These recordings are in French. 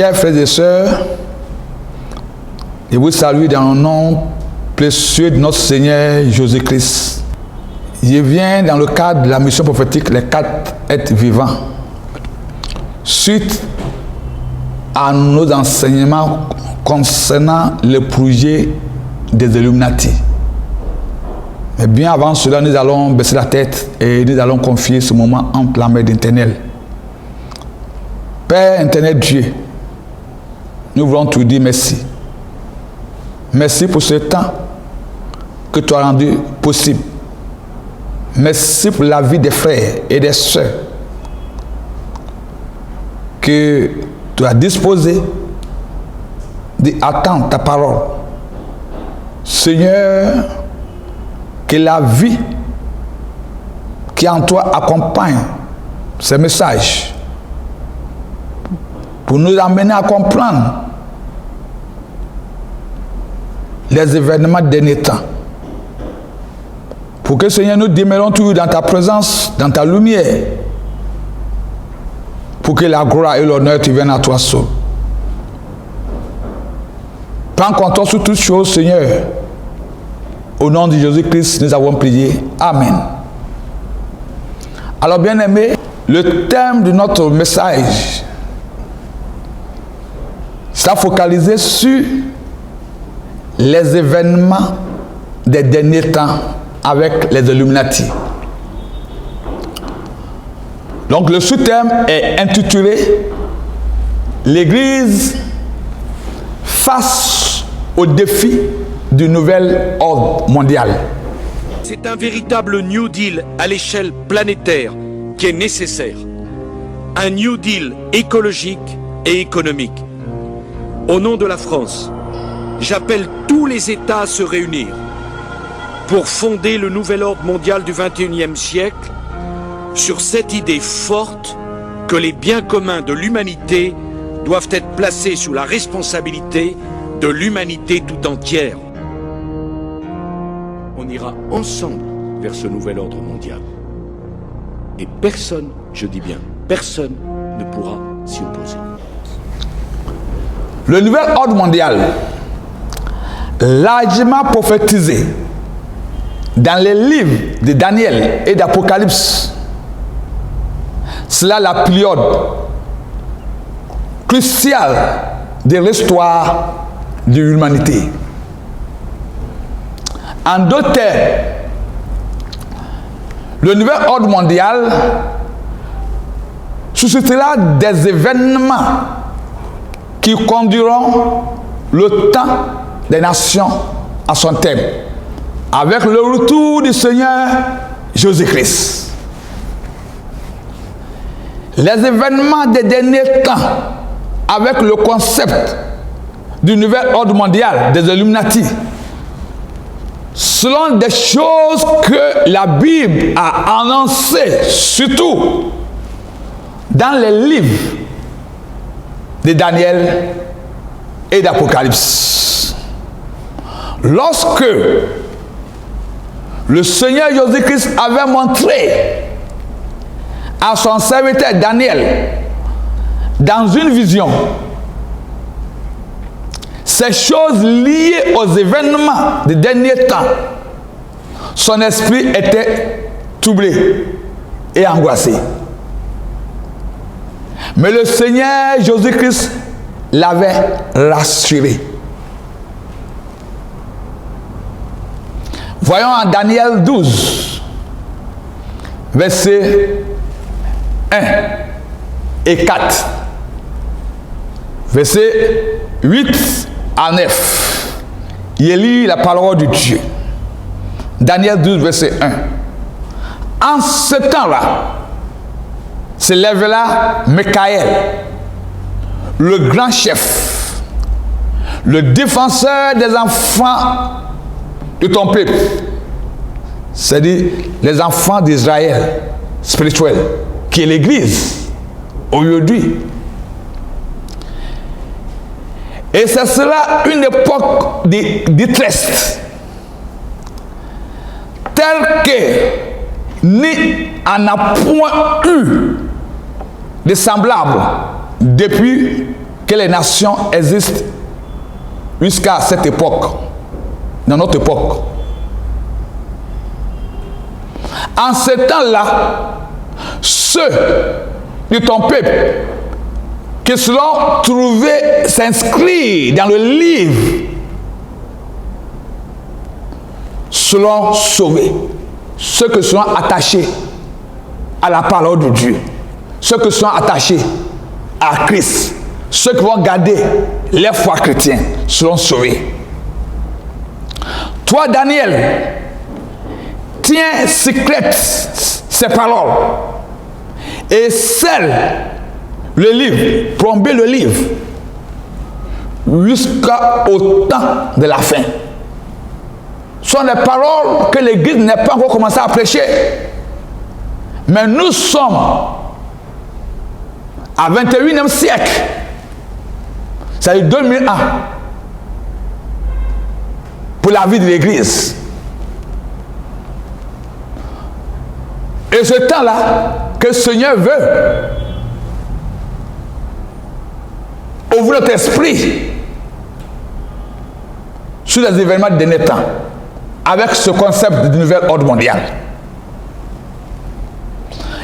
chers frères et sœurs, je vous salue dans le nom précieux de notre Seigneur Jésus-Christ. Je viens dans le cadre de la mission prophétique Les 4 êtres vivants, suite à nos enseignements concernant le projet des Illuminati. Mais bien avant cela, nous allons baisser la tête et nous allons confier ce moment entre la main d'Éternel. Père éternel Dieu, nous voulons te dire merci. Merci pour ce temps que tu as rendu possible. Merci pour la vie des frères et des sœurs que tu as disposé d'attendre ta parole. Seigneur, que la vie qui en toi accompagne ces messages pour nous amener à comprendre les événements des derniers temps. Pour que, Seigneur, nous demeurons toujours dans ta présence, dans ta lumière, pour que la gloire et l'honneur te viennent à toi seul. Prends contrôle sur toutes choses, Seigneur. Au nom de Jésus-Christ, nous avons prié. Amen. Alors, bien-aimés, le thème de notre message sera focalisé sur les événements des derniers temps avec les Illuminati. Donc, le sous-thème est intitulé « L'Église face aux défis du nouvel ordre mondial ». C'est un véritable New Deal à l'échelle planétaire qui est nécessaire. Un New Deal écologique et économique. Au nom de la France, j'appelle tous les États à se réunir pour fonder le nouvel ordre mondial du XXIe siècle sur cette idée forte que les biens communs de l'humanité doivent être placés sous la responsabilité de l'humanité tout entière. On ira ensemble vers ce nouvel ordre mondial. Et personne, je dis bien, personne ne pourra s'y opposer. Le nouvel ordre mondial, largement prophétisé dans les livres de Daniel et d'Apocalypse, c'est là la période cruciale de l'histoire de l'humanité. En d'autres termes, le nouvel ordre mondial suscitera des événements qui conduiront le temps des nations à son terme, avec le retour du Seigneur Jésus-Christ. Les événements des derniers temps, avec le concept du nouvel ordre mondial des Illuminati, selon des choses que la Bible a annoncées, surtout dans les livres de Daniel et d'Apocalypse. Lorsque le Seigneur Jésus-Christ avait montré à son serviteur Daniel dans une vision ces choses liées aux événements des derniers temps, son esprit était troublé et angoissé. Mais le Seigneur Jésus-Christ l'avait rassuré. Voyons en Daniel 12, versets 1 et 4. Versets 8 à 9. Il lit la parole de Dieu. Daniel 12, verset 1. En ce temps-là, se lèvera Michael, le grand chef, le défenseur des enfants de ton peuple, c'est-à-dire les enfants d'Israël spirituel, qui est l'Église aujourd'hui. Et ce sera une époque de détresse, telle que ni en a point eu de semblable depuis que les nations existent jusqu'à cette époque, dans notre époque. En ce temps-là, ceux de ton peuple qui seront trouvés s'inscrire dans le livre seront sauvés. Ceux qui seront attachés à la parole de Dieu, ceux qui seront attachés à Christ, ceux qui vont garder les foi chrétienne seront sauvés. Toi, Daniel, tiens secrète ces paroles et scelle le livre, plombez le livre jusqu'au temps de la fin. Ce sont des paroles que l'Église n'a pas encore commencé à prêcher. Mais nous sommes à 21e siècle. Ça fait 2000 ans pour la vie de l'Église. Et ce temps-là que le Seigneur veut ouvrir notre esprit sur les événements de dernier temps avec ce concept de nouvel ordre mondial.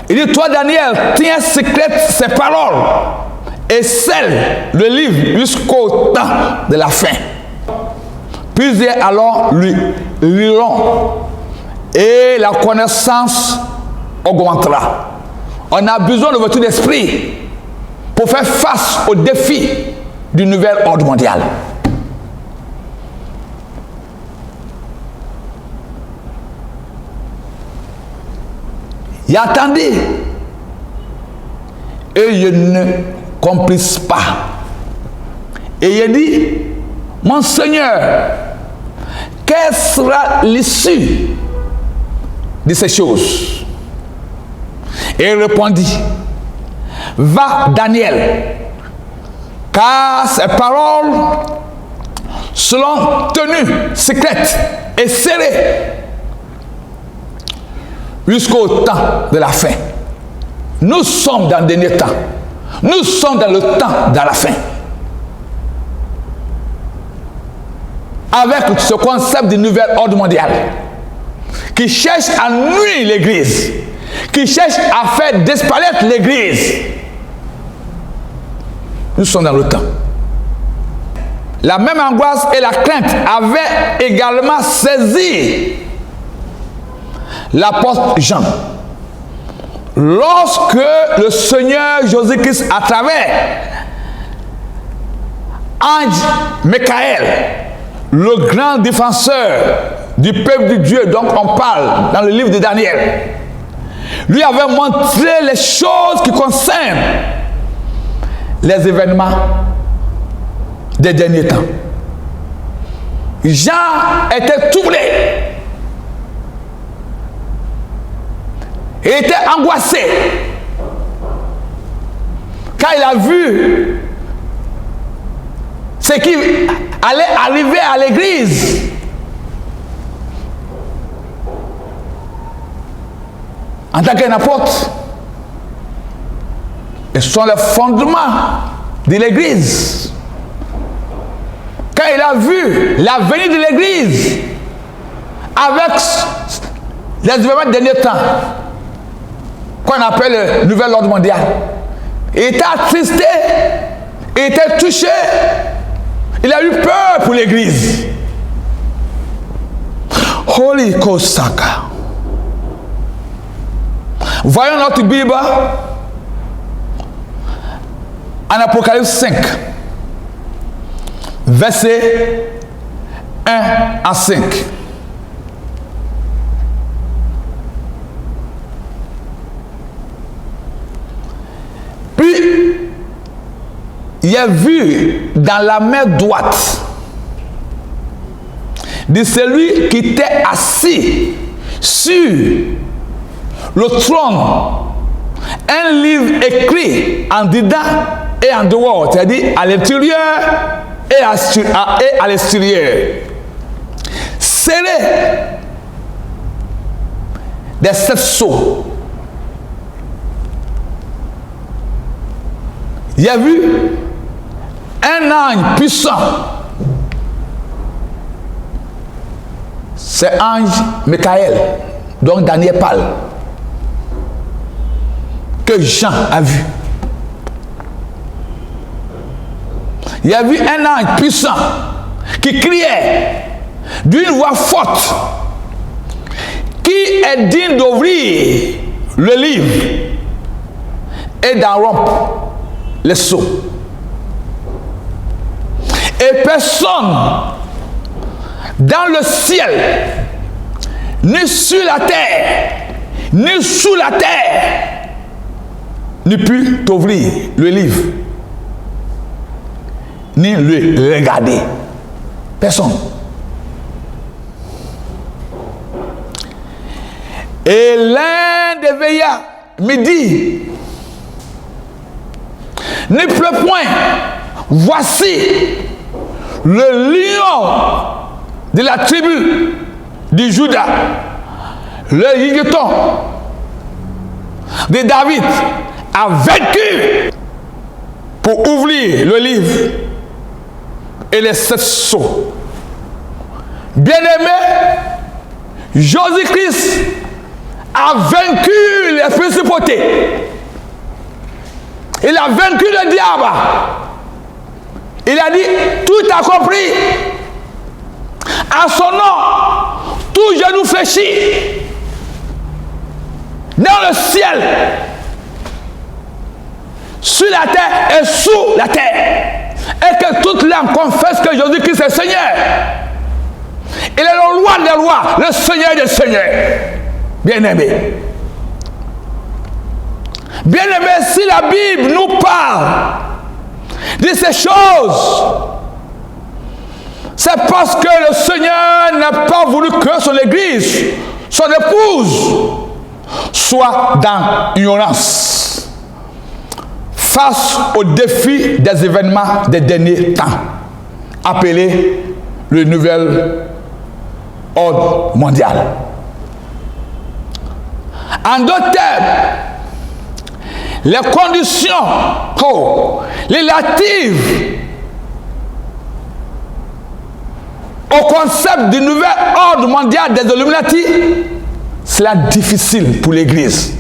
Il dit, toi Daniel, tiens secrète ces paroles et scelle le livre jusqu'au temps de la fin. Plusieurs alors lui liront et la connaissance augmentera. On a besoin de votre esprit pour faire face aux défis du nouvel ordre mondial. Il attendait et il ne comprissent pas. Et il dit, mon Seigneur, quelle sera l'issue de ces choses? Et il répondit, va Daniel, car ces paroles seront tenues secrètes et scellées jusqu'au temps de la fin. Nous sommes dans le dernier temps. Nous sommes dans le temps de la fin. Avec ce concept du nouvel ordre mondial qui cherche à nuire l'Église, qui cherche à faire disparaître l'Église. Nous sommes dans le temps. La même angoisse et la crainte avaient également saisi l'apôtre Jean. Lorsque le Seigneur Jésus-Christ, à travers ange Michael, le grand défenseur du peuple de Dieu, dont on parle dans le livre de Daniel, lui avait montré les choses qui concernent les événements des derniers temps. Jean était troublé. Il était angoissé quand il a vu ce qui allait arriver à l'Église. En tant qu'un apôtre, et ce sont les fondements de l'Église. Quand il a vu la venue de l'Église avec les événements de dernier temps, qu'on appelle le nouvel ordre mondial, il était attristé, il était touché, il a eu peur pour l'Église. Holy Kosaka. Voyons notre Bible en Apocalypse 5, versets 1 à 5. Puis, il a vu dans la main droite de celui qui était assis sur le trône un livre écrit en dedans et en dehors, c'est-à-dire à l'intérieur et à l'extérieur, scellé des 7 sceaux. Il a vu un ange puissant. C'est ange Michael, donc Daniel parle, que Jean a vu. Il y a vu un ange puissant qui criait d'une voix forte: qui est digne d'ouvrir le livre et d'en rompre les sceaux? Et personne dans le ciel, ni sur la terre, ni sous la terre, ne put ouvrir le livre, ni le regarder. Personne. Et l'un des veillards me dit: ne pleure point, voici le lion de la tribu de Juda, le lieutenant de David, a vaincu pour ouvrir le livre et les 7 sceaux. Bien-aimé, Jésus-Christ a vaincu les principautés. Il a vaincu le diable. Il a dit: tout accompli. À son nom, tout genou fléchit, dans le ciel, sur la terre et sous la terre, et que toute langue confesse que Jésus-Christ est Seigneur. Il est le roi des rois, le Seigneur des seigneurs. Bien-aimé. Bien-aimé, si la Bible nous parle de ces choses, c'est parce que le Seigneur n'a pas voulu que son église, son épouse, soit dans l'ignorance face au défi des événements des derniers temps, appelé le nouvel ordre mondial. En d'autres termes, les conditions relatives au concept du nouvel ordre mondial des Illuminati, c'est difficile pour l'Église.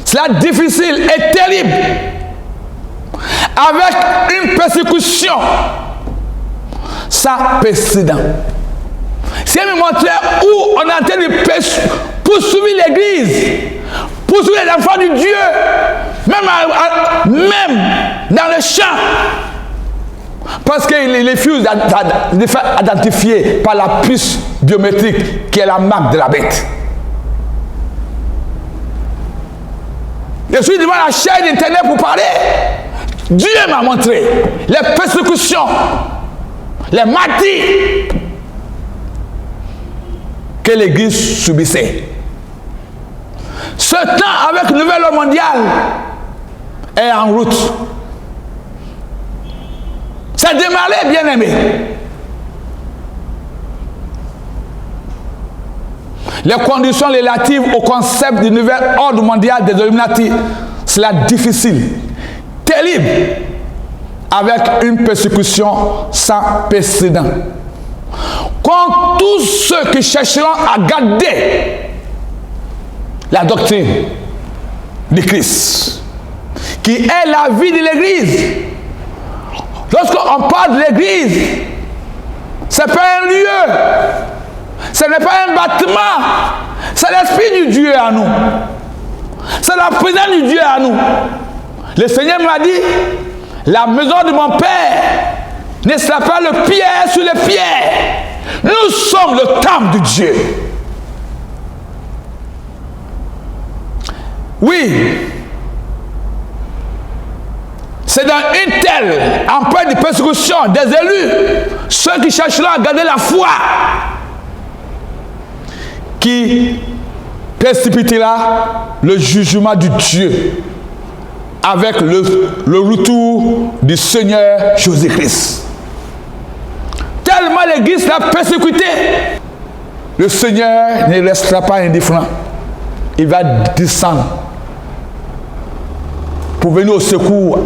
C'est difficile et terrible, avec une persécution sans précédent. C'est me montrer où on est en train de poursuivre l'Église, poursuivre les enfants de Dieu, même dans le champ. Parce qu'il refuse de faire identifier par la puce biométrique qui est la marque de la bête. Je suis devant la chaîne internet pour parler. Dieu m'a montré les persécutions, les martyrs que l'Église subissait. Ce temps avec le nouvel ordre mondial est en route. Ça a démarré, bien aimé. Les conditions relatives au concept du nouvel ordre mondial des Illuminati, c'est difficile, terrible, avec une persécution sans précédent. Quand tous ceux qui chercheront à garder la doctrine de Christ, qui est la vie de l'Église. Lorsqu'on parle de l'Église, ce n'est pas un lieu, ce n'est pas un bâtiment, c'est l'Esprit du Dieu à nous. C'est la présence du Dieu à nous. Le Seigneur m'a dit, la maison de mon Père ne sera pas le pierre sur les pierres. Nous sommes le temple de Dieu. Oui, c'est dans une telle empreinte de persécution des élus, ceux qui chercheront à garder la foi, qui précipitera le jugement du Dieu avec le retour du Seigneur Jésus-Christ. Tellement l'Église l'a persécuté, le Seigneur ne restera pas indifférent. Il va descendre pour venir au secours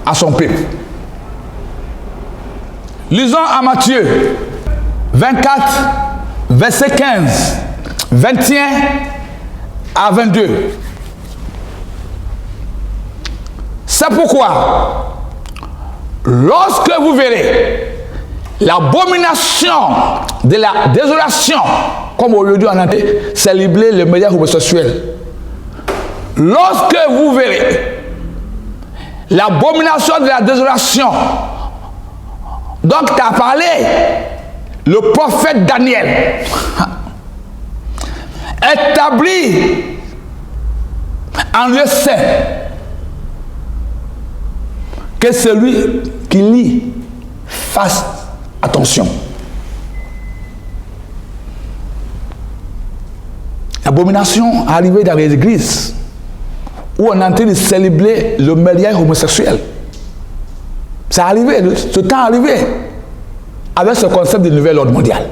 à son peuple. Lisons à Matthieu 24, verset 15, 21 à 22. C'est pourquoi, lorsque vous verrez l'abomination de la désolation, comme aujourd'hui en anglais, célébrer le mariage homosexuel. Lorsque vous verrez l'abomination de la désolation, donc tu as parlé le prophète Daniel, établi en lieu saint, que celui qui lit fasse attention. L'abomination arrivée dans les églises où on est en train de célébrer le mariage homosexuel. C'est arrivé, ce temps est arrivé avec ce concept de nouvel ordre mondial.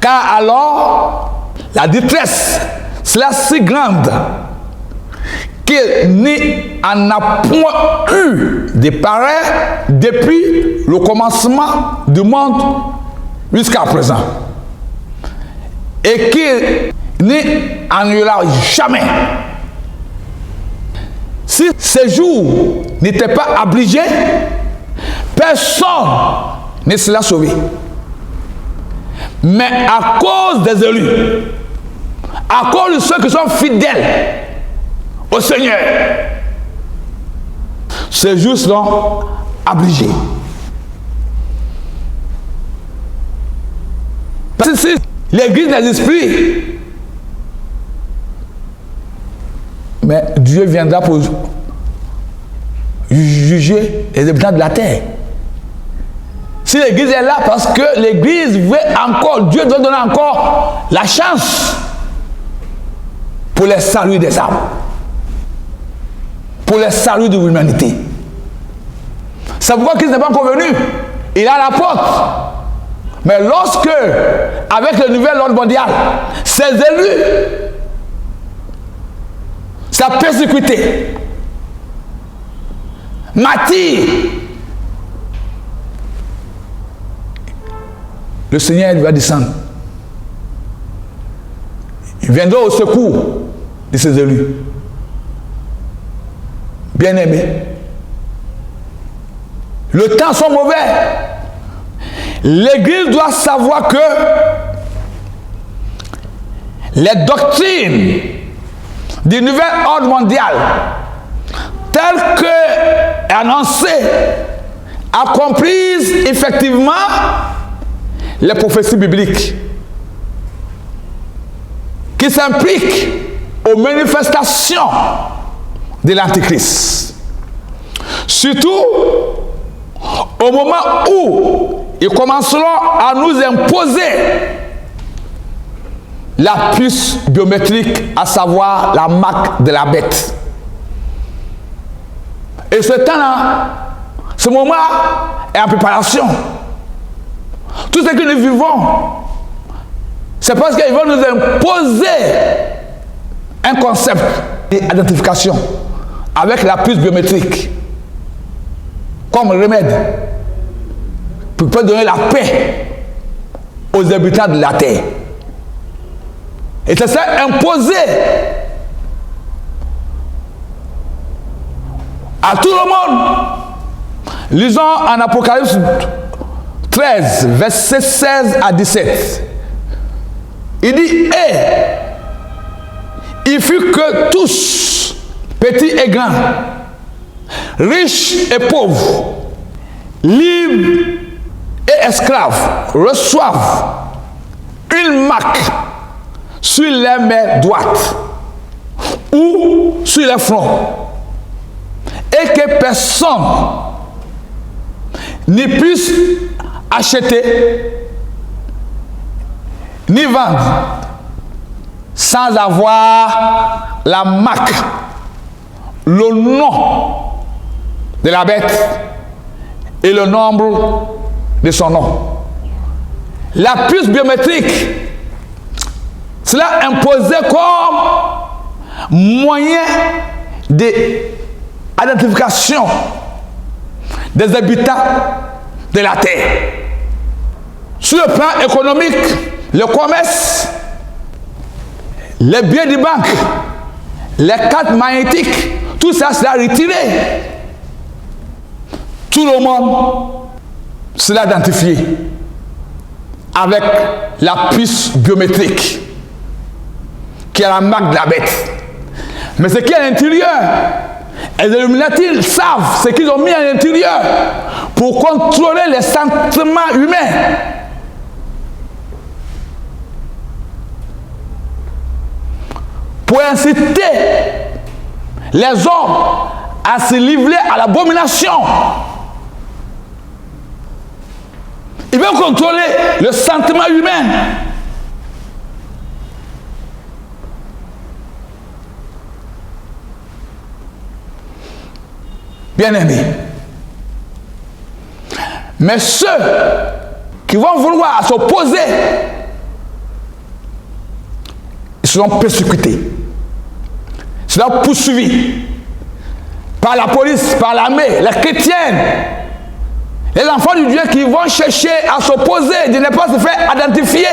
Car alors, la détresse sera si grande qu'il n'y en a point eu de pareil depuis le commencement du monde jusqu'à présent. Et qu'il n'y en aura jamais. Si ces jours n'étaient pas obligés, personne ne sera sauvé. Mais à cause des élus, à cause de ceux qui sont fidèles au Seigneur, ces jours seront obligés. Parce que si l'église des esprits, mais Dieu viendra pour juger les habitants de la terre. Si l'église est là, parce que l'église veut encore, Dieu doit donner encore la chance pour le salut des âmes, pour le salut de l'humanité. C'est pourquoi Christ n'est pas encore venu. Il est à la porte. Mais lorsque, avec le nouvel ordre mondial, ses élus, sa persécuté, m'attire, le Seigneur va descendre. Il viendra au secours de ses élus. Bien-aimés, le temps sont mauvais. L'Église doit savoir que les doctrines du nouvel ordre mondial, telles que annoncées, accomplissent effectivement les prophéties bibliques qui s'impliquent aux manifestations de l'Antichrist. Surtout au moment où ils commenceront à nous imposer la puce biométrique, à savoir la marque de la bête. Et ce temps-là, ce moment est en préparation. Tout ce que nous vivons, c'est parce qu'ils vont nous imposer un concept d'identification avec la puce biométrique comme remède pour donner la paix aux habitants de la terre. Et ça s'est imposé à tout le monde. Lisons en Apocalypse 13, versets 16 à 17. Il dit, il fut que tous, petits et grands, riches et pauvres, libres et esclaves, reçoivent une marque sur les mains droites ou sur les fronts, et que personne ne puisse acheter ni vendre sans avoir la marque, le nom de la bête et le nombre de son nom. La puce biométrique, cela imposé comme moyen d'identification des habitants de la terre. Sur le plan économique, le commerce, les biens de banque, les cartes magnétiques, tout ça sera retiré. Tout le monde sera identifié avec la puce biométrique qui est la marque de la bête. Mais ce qui est à l'intérieur, les Illuminati savent ce qu'ils ont mis à l'intérieur pour contrôler les sentiments humains. Pour inciter les hommes à se livrer à l'abomination. Ils veulent contrôler le sentiment humain. Bien-aimés. Mais ceux qui vont vouloir s'opposer, ils seront persécutés, ils seront poursuivis par la police, par l'armée, les chrétiens, les enfants du Dieu qui vont chercher à s'opposer, de ne pas se faire identifier,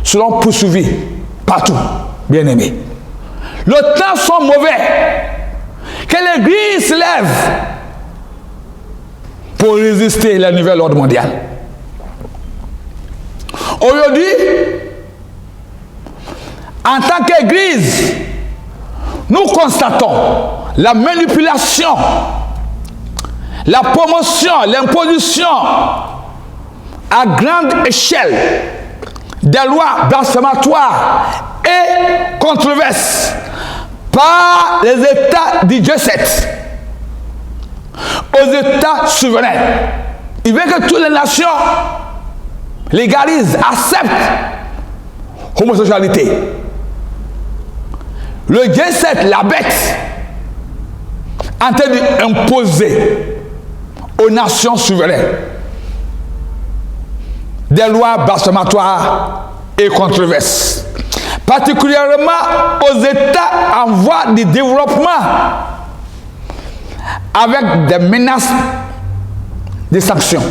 seront poursuivis partout, bien-aimés. Le temps sont mauvais. Que l'Église se lève pour résister à la nouvelle ordre mondiale. Aujourd'hui, en tant qu'Église, nous constatons la manipulation, la promotion, l'imposition à grande échelle des lois blasphématoires et controverses par les États du G7 aux États souverains. Il veut que toutes les nations légalisent, acceptent l'homosexualité. Le G7, la bête, en train d'imposer aux nations souveraines des lois blasphématoires et controverses, particulièrement aux États en voie de développement, avec des menaces de sanctions.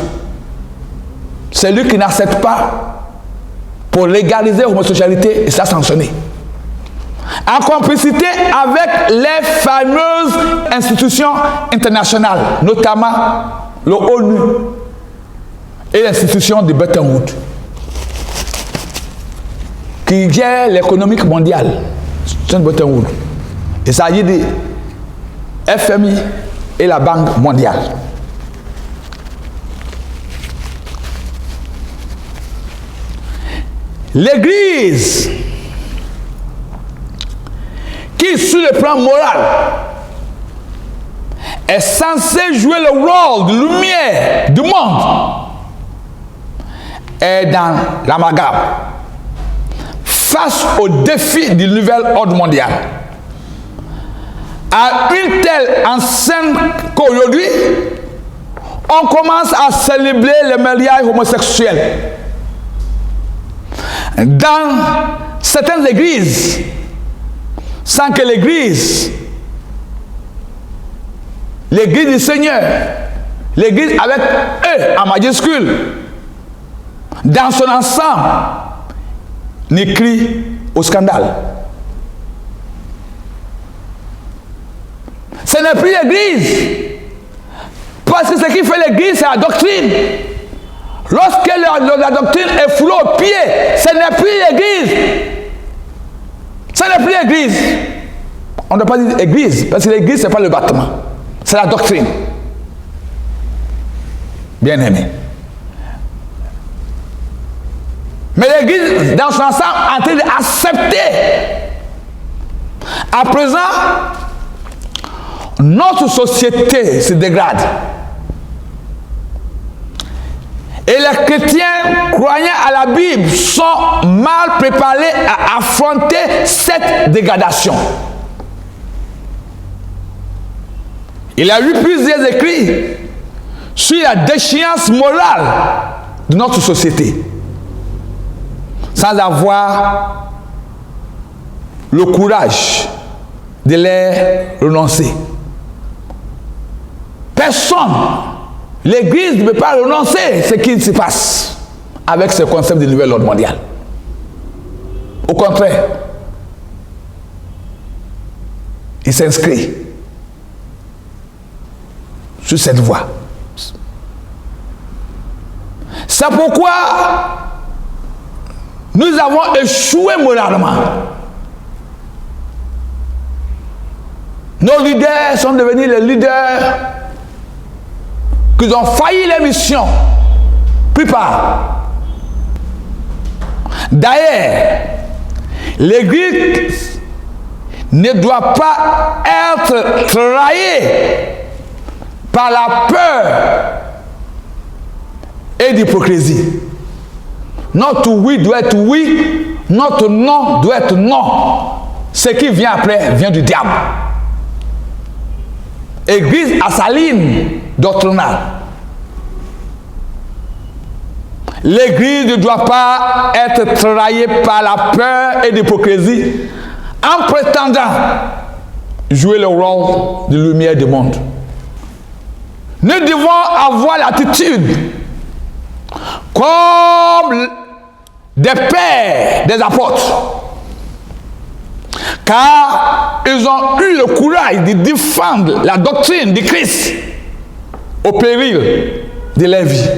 Celui qui n'accepte pas pour légaliser l'homosexualité, il sera sanctionné. En complicité avec les fameuses institutions internationales, notamment l'ONU et l'institution de Bretton Woods, qui gère l'économie mondiale. C'est Bretton Woods. Il s'agit de FMI et la Banque mondiale. L'Église, qui sur le plan moral est censée jouer le rôle de lumière du monde, est dans l'amalgame face au défi du nouvel ordre mondial. À une telle enceinte qu'aujourd'hui, on commence à célébrer le mariage homosexuel. Dans certaines églises, sans que l'église du Seigneur, l'église avec E en majuscule, dans son ensemble, n'écrit au scandale. Ce n'est plus l'église. Parce que ce qui fait l'église, c'est la doctrine. Lorsque la doctrine est foulée aux pieds, ce n'est plus l'église. Ce n'est plus l'église. On ne doit pas dire église, parce que l'église, ce n'est pas le bâtiment. C'est la doctrine. Bien aimé. Mais l'église, dans son ensemble, est en train d'accepter. À présent, notre société se dégrade. Et les chrétiens croyant à la Bible sont mal préparés à affronter cette dégradation. Il y a eu plusieurs écrits sur la déchéance morale de notre société, sans avoir le courage de les renoncer. Personne l'Église ne peut pas renoncer à ce qui se passe avec ce concept de nouvel ordre mondial. Au contraire, il s'inscrit sur cette voie. C'est pourquoi nous avons échoué moralement. Nos leaders sont devenus les leaders qui ont failli les missions. Plupart. D'ailleurs, l'Église ne doit pas être trahie par la peur et l'hypocrisie. Notre oui doit être oui, notre non doit être non. Ce qui vient après vient du diable. Église à sa ligne doctrinale. L'Église ne doit pas être trahie par la peur et l'hypocrisie en prétendant jouer le rôle de lumière du monde. Nous devons avoir l'attitude comme des pères des apôtres, car ils ont eu le courage de défendre la doctrine de Christ au péril de leur vie.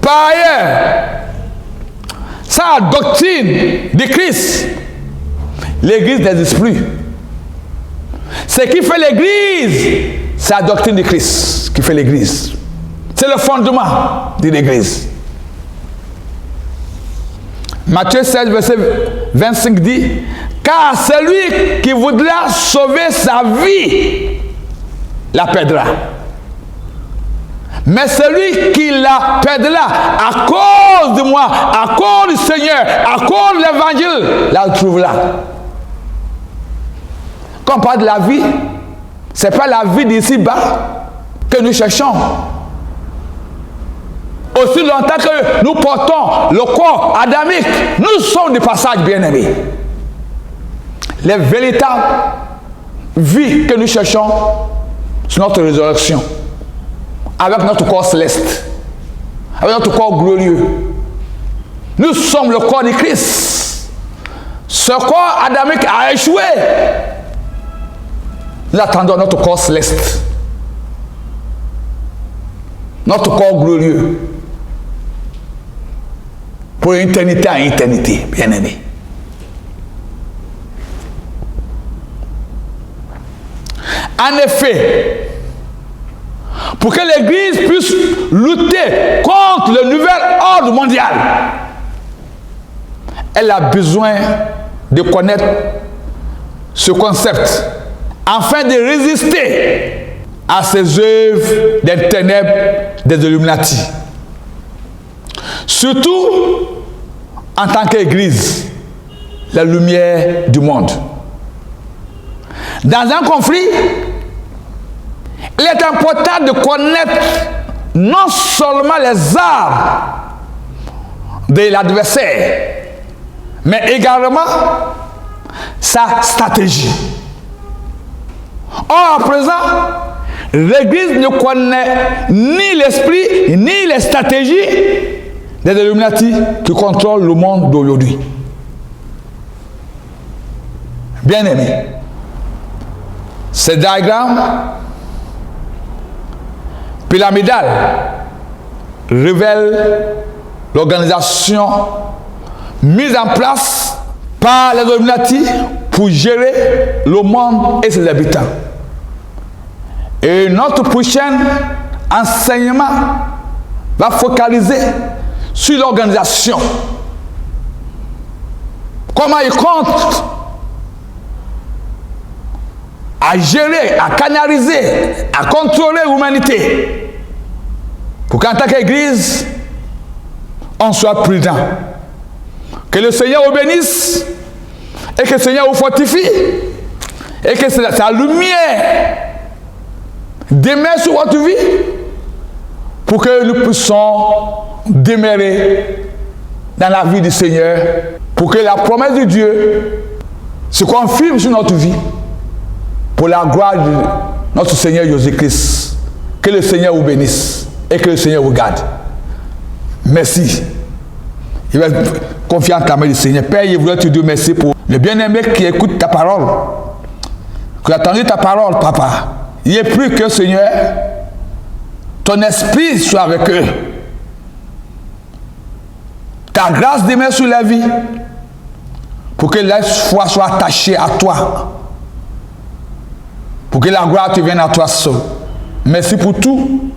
Par ailleurs, sa doctrine de Christ, l'Église n'existe plus. Ce qui fait l'Église, c'est la doctrine de Christ qui fait l'Église. C'est le fondement de l'Église. Matthieu 16, verset 25 dit, car celui qui voudra sauver sa vie la perdra. Mais celui qui la perdra à cause de moi, à cause du Seigneur, à cause de l'Évangile, la trouvera. Quand on parle de la vie, ce n'est pas la vie d'ici-bas que nous cherchons. Aussi longtemps que nous portons le corps adamique, nous sommes des passages bien-aimés. Les véritables vies que nous cherchons, c'est notre résurrection. Avec notre corps céleste, avec notre corps glorieux. Nous sommes le corps de Christ. Ce corps adamique a échoué. Nous attendons notre corps céleste, notre corps glorieux, pour éternité à éternité, bien-aimés. En effet, pour que l'Église puisse lutter contre le nouvel ordre mondial, elle a besoin de connaître ce concept afin de résister à ces œuvres des ténèbres des Illuminati. Surtout en tant qu'Église, la lumière du monde. Dans un conflit, il est important de connaître non seulement les armes de l'adversaire, mais également sa stratégie. Or, à présent, l'Église ne connaît ni l'esprit, ni les stratégies des Illuminati qui contrôlent le monde d'aujourd'hui. Bien aimé, ce diagramme pyramidal révèle l'organisation mise en place par les Illuminati pour gérer le monde et ses habitants. Et notre prochain enseignement va focaliser sur l'organisation. Comment ils comptent à gérer, à canaliser, à contrôler l'humanité. Pour qu'en tant qu'Église, on soit prudent. Que le Seigneur vous bénisse et que le Seigneur vous fortifie et que sa lumière demeure sur votre vie pour que nous puissions demeurer dans la vie du Seigneur, pour que la promesse de Dieu se confirme sur notre vie pour la gloire notre Seigneur Jésus-Christ. Que le Seigneur vous bénisse et que le Seigneur vous garde. Merci. Il va confier en ta main du Seigneur. Père, je voudrais te dire merci pour le bien-aimé qui écoute ta parole. Qui a entendu ta parole, papa. Il n'est plus que, Seigneur, ton esprit soit avec eux. Ta grâce demeure sur la vie. Pour que la foi soit attachée à toi. Pour que la gloire te vienne à toi seul. Merci pour tout.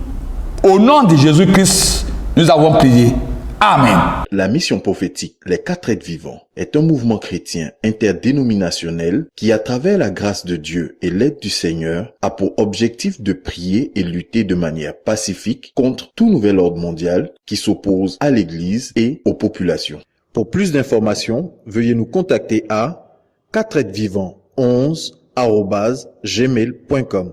Au nom de Jésus-Christ, nous avons prié. Amen. La mission prophétique Les 4 êtres vivants est un mouvement chrétien interdénominationnel qui, à travers la grâce de Dieu et l'aide du Seigneur, a pour objectif de prier et lutter de manière pacifique contre tout nouvel ordre mondial qui s'oppose à l'Église et aux populations. Pour plus d'informations, veuillez nous contacter à 4êtresvivants11@gmail.com.